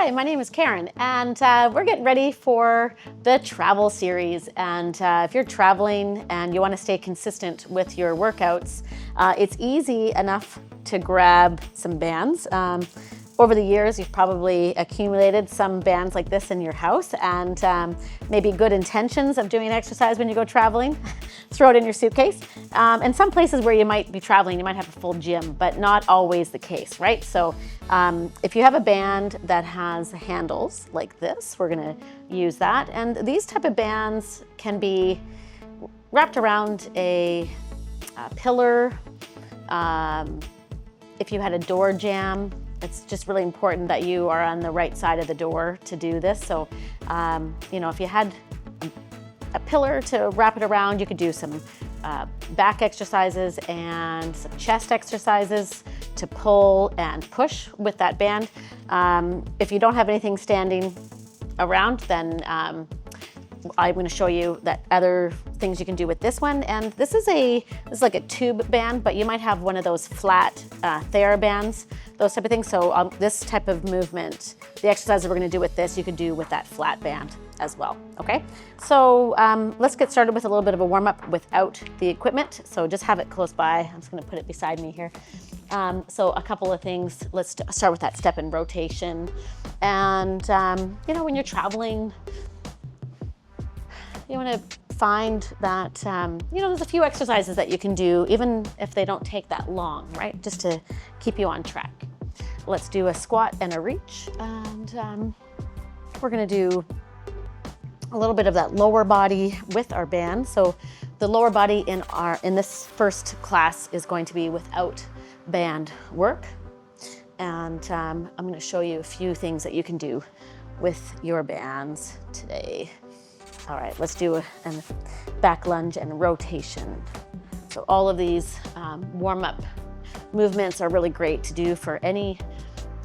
Hi, my name is Karen, and we're getting ready for the travel series. And if you're traveling and you want to stay consistent with your workouts, it's easy enough to grab some bands. Over the years, you've probably accumulated some bands like this in your house, and maybe good intentions of doing exercise when you go traveling. Throw it in your suitcase. And some places where you might be traveling, you might have a full gym, but not always the case, right? So if you have a band that has handles like this, we're gonna use that. And these type of bands can be wrapped around a pillar. If you had a door jamb, it's just really important that you are on the right side of the door to do this. So, if you had a pillar to wrap it around, you could do some back exercises and some chest exercises to pull and push with that band. If you don't have anything standing around, then I'm going to show you that other things you can do with this one. And this is like a tube band, but you might have one of those flat TheraBands, those type of things. So this type of movement, the exercises we're going to do with this, you could do with that flat band as well. Okay, so let's get started with a little bit of a warm-up without the equipment. So just have it close by. I'm just going to put it beside me here. So a couple of things. Let's start with that step and rotation. And when you're traveling, you want to find that, there's a few exercises that you can do, even if they don't take that long, right? Just to keep you on track. Let's do a squat and a reach. And we're going to do a little bit of that lower body with our band. So the lower body in this first class is going to be without band work. And I'm going to show you a few things that you can do with your bands today. All right, let's do a back lunge and rotation. So all of these warm-up movements are really great to do for any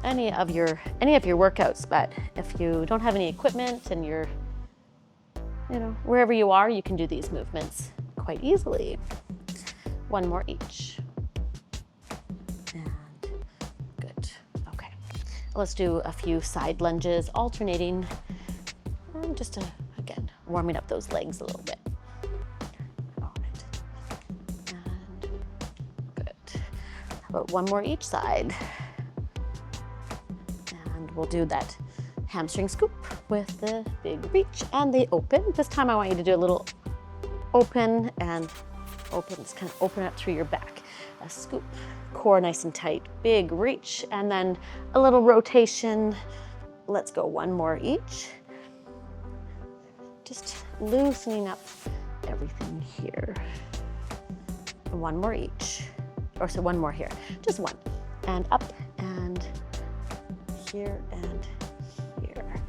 of your workouts. But if you don't have any equipment and you're wherever you are, you can do these movements quite easily. One more each. And good. Okay. Let's do a few side lunges, alternating, just to, again, warming up those legs a little bit. All right. And good. How about one more each side? And we'll do that hamstring scoop with the big reach and the open. This time I want you to do a little open and open. Just kind of open up through your back. A scoop, core nice and tight, big reach, and then a little rotation. Let's go one more each. Just loosening up everything here. One more each, or so one more here. Just one. And up and here and here.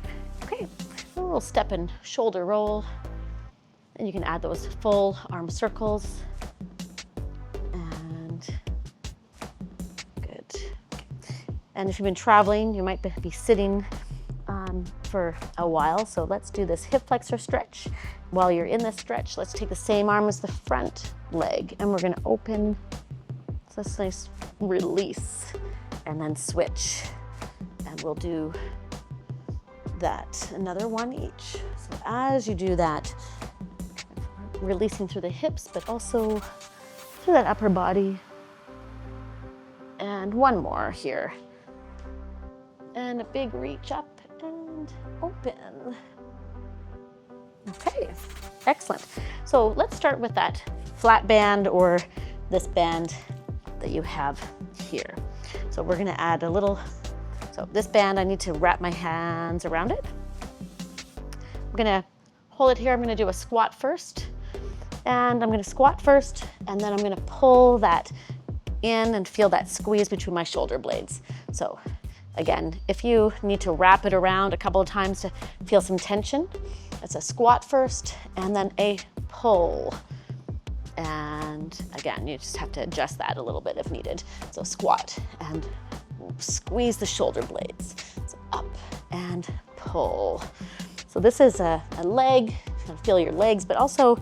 Okay, a little step and shoulder roll. And you can add those full arm circles. And good. And if you've been traveling, you might be sitting for a while. So let's do this hip flexor stretch. While you're in this stretch, let's take the same arm as the front leg, and we're going to open. So this nice release, and then switch. And we'll do that, another one each. So as you do that, releasing through the hips, but also through that upper body. And one more here. And a big reach up and open. Okay, excellent. So let's start with that flat band or this band that you have here. So we're gonna add a little, so this band, I need to wrap my hands around it. I'm gonna hold it here. I'm gonna do a squat first. And I'm gonna squat first, and then I'm gonna pull that in and feel that squeeze between my shoulder blades. So again, if you need to wrap it around a couple of times to feel some tension, it's a squat first and then a pull. And again, you just have to adjust that a little bit if needed. So squat and squeeze the shoulder blades. So up and pull. So this is a leg, you can feel your legs, but also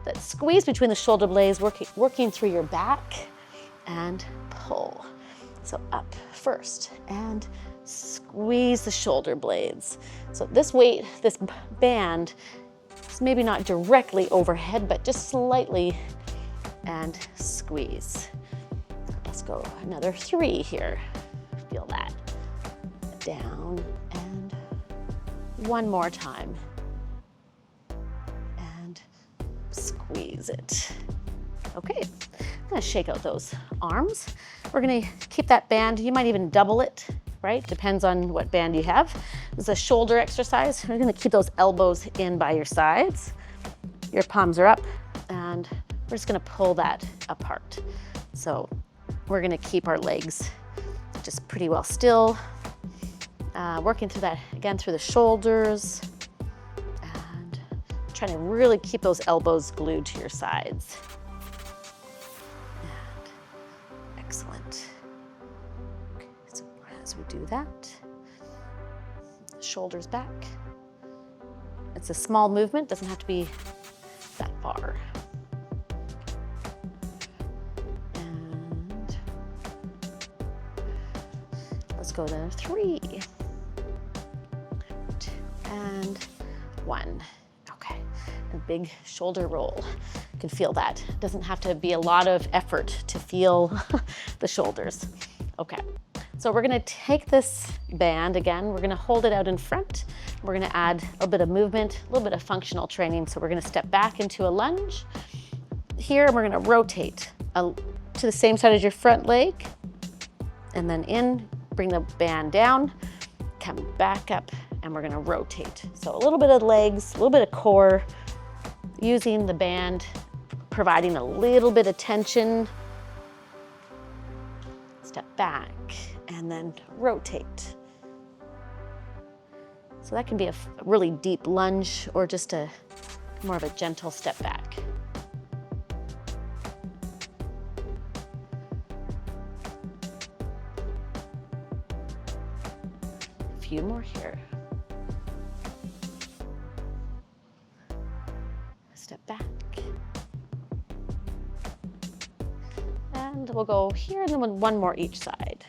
that squeeze between the shoulder blades, working through your back and pull. So up first and squeeze the shoulder blades. So this weight, this band, is maybe not directly overhead, but just slightly, and squeeze. Let's go another 3 here. Feel that. Down, and one more time. And squeeze it. Okay, I'm gonna shake out those arms. We're gonna keep that band. You might even double it, right? Depends on what band you have. This is a shoulder exercise. We're gonna keep those elbows in by your sides. Your palms are up, and we're just gonna pull that apart. So we're gonna keep our legs just pretty well still. Working through that, again, through the shoulders, and trying to really keep those elbows glued to your sides. And excellent. Okay, so as we do that, shoulders back. It's a small movement, doesn't have to be that far. And let's go to 3. And 1. Okay, a big shoulder roll. You can feel that. It doesn't have to be a lot of effort to feel the shoulders. Okay, so we're gonna take this band again, we're gonna hold it out in front. We're gonna add a bit of movement, a little bit of functional training. So we're gonna step back into a lunge. Here, we're gonna rotate to the same side as your front leg, and then in, bring the band down, come back up, and we're gonna rotate. So a little bit of legs, a little bit of core, using the band, providing a little bit of tension. Step back, and then rotate. So that can be a really deep lunge or just a more of a gentle step back. A few more here. Step back. And we'll go here and then one more each side.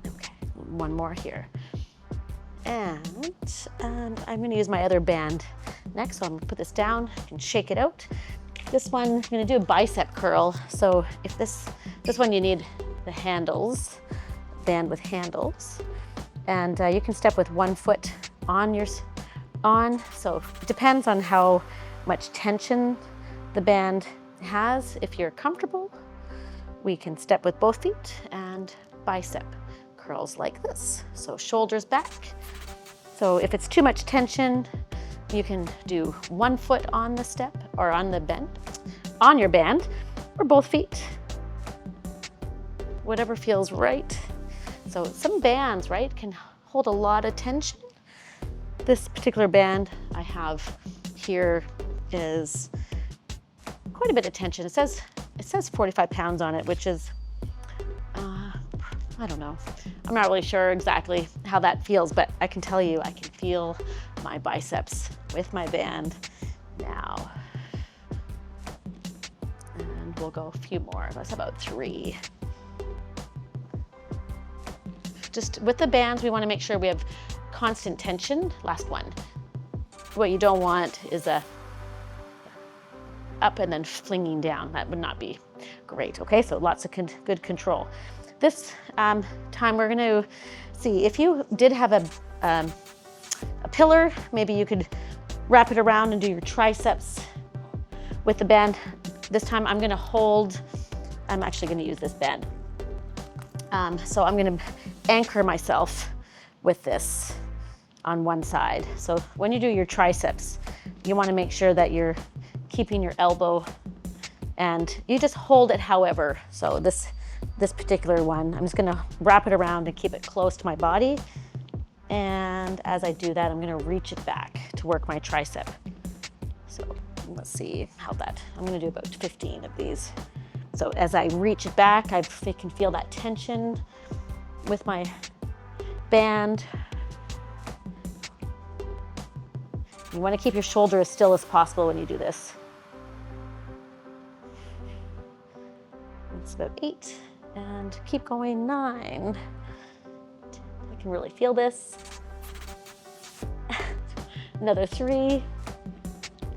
Okay, one more here. And I'm going to use my other band next. So I'm going to put this down and shake it out. This one, I'm going to do a bicep curl. So if this one you need the handles, band with handles. And you can step with one foot on. So it depends on how much tension the band has. If you're comfortable, we can step with both feet and bicep curls like this. So shoulders back. So if it's too much tension, you can do one foot on the step or on the bend, on your band, or both feet. Whatever feels right. So some bands, right, can hold a lot of tension. This particular band I have here is quite a bit of tension. It says 45 pounds on it, which is, I don't know. I'm not really sure exactly how that feels, but I can tell you I can feel my biceps with my band now. And we'll go a few more. That's about 3. Just with the bands, we want to make sure we have constant tension. Last one. What you don't want is a up and then flinging down. That would not be great. Okay, so lots of good control. This time we're going to see if you did have a pillar, maybe you could wrap it around and do your triceps with the band. This time I'm going to hold, I'm actually going to use this band. So I'm going to anchor myself with this on one side. So when you do your triceps, you want to make sure that you're keeping your elbow and you just hold it however. So this particular one, I'm just going to wrap it around and keep it close to my body. And as I do that, I'm going to reach it back to work my tricep. So let's see how that, I'm going to do about 15 of these. So as I reach it back, I can feel that tension with my band. You want to keep your shoulder as still as possible when you do this. That's about 8. And keep going, 9. I can really feel this. Another 3.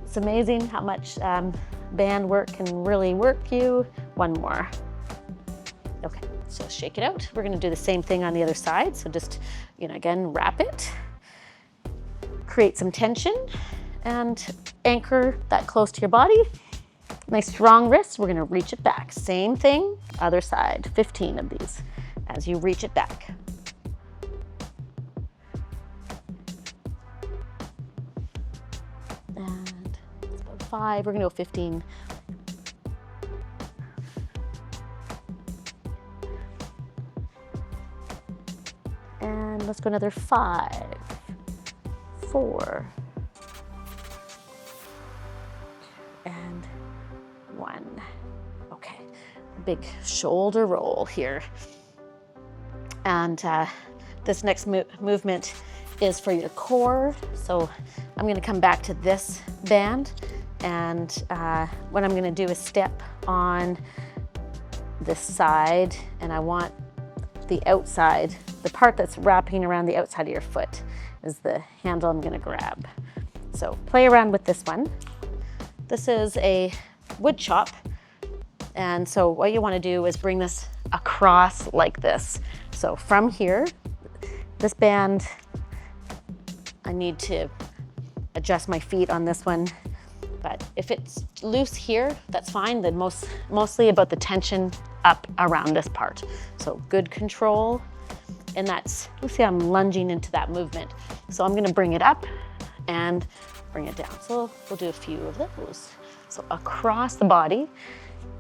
It's amazing how much band work can really work you. 1 more. Okay, so shake it out. We're gonna do the same thing on the other side. So just, again, wrap it, create some tension, and anchor that close to your body. Nice strong wrist, we're gonna reach it back. Same thing, other side, 15 of these as you reach it back. And it's about 5, we're gonna go 15. And let's go another 5, 4, and 1. Okay, big shoulder roll here. And this next movement is for your core. So I'm gonna come back to this band, and what I'm gonna do is step on this side, and I want the outside, the part that's wrapping around the outside of your foot is the handle I'm gonna grab. So play around with this one. This is a wood chop. And so what you wanna do is bring this across like this. So from here, this band, I need to adjust my feet on this one. But if it's loose here, that's fine. Then mostly about the tension up around this part. So good control. And that's, let's see, I'm lunging into that movement. So I'm gonna bring it up and bring it down. So we'll do a few of those. So across the body.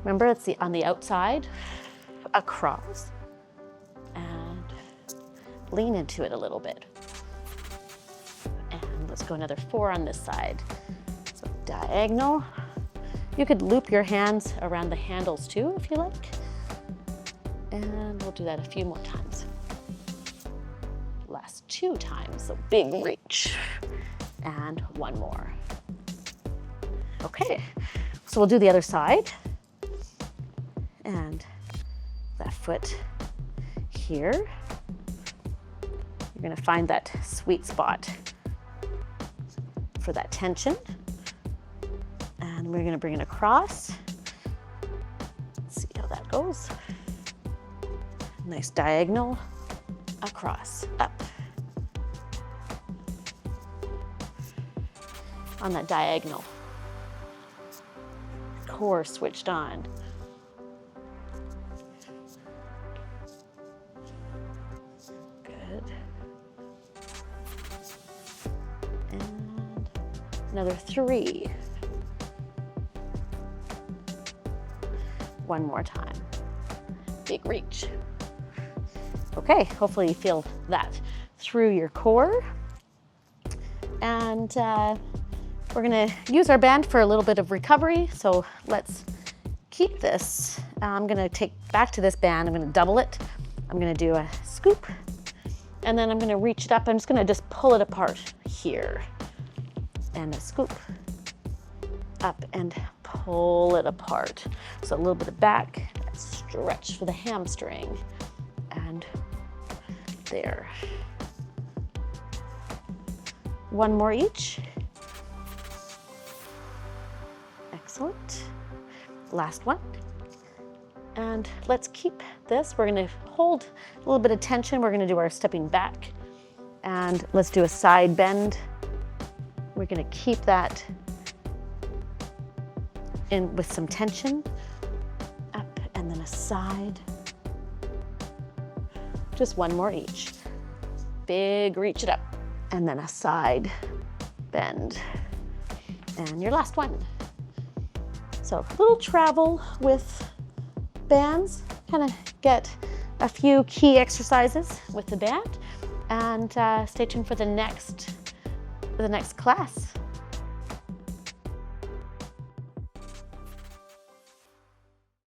Remember, it's on the outside, across, and lean into it a little bit. And let's go another 4 on this side. So diagonal. You could loop your hands around the handles too, if you like. And we'll do that a few more times. Last 2 times, so big reach. And 1 more. Okay, so we'll do the other side. And that foot here. You're gonna find that sweet spot for that tension. And we're gonna bring it across. Let's see how that goes. Nice diagonal, across, up. On that diagonal. Core switched on. Good. And another 3. 1 more time. Big reach. Okay, hopefully you feel that through your core. And we're gonna use our band for a little bit of recovery. So let's keep this. I'm gonna take back to this band. I'm gonna double it. I'm gonna do a scoop. And then I'm gonna reach it up. I'm just gonna pull it apart here. And a scoop. Up and pull it apart. So a little bit of back, stretch for the hamstring. And there. 1 more each. Excellent. Last one. And let's keep this. We're gonna hold a little bit of tension. We're gonna do our stepping back. And let's do a side bend. We're gonna keep that in with some tension. Up and then a side. Just 1 more each. Big reach it up. And then a side bend. And your last one. So a little travel with bands. Kind of get a few key exercises with the band. And stay tuned for the next class.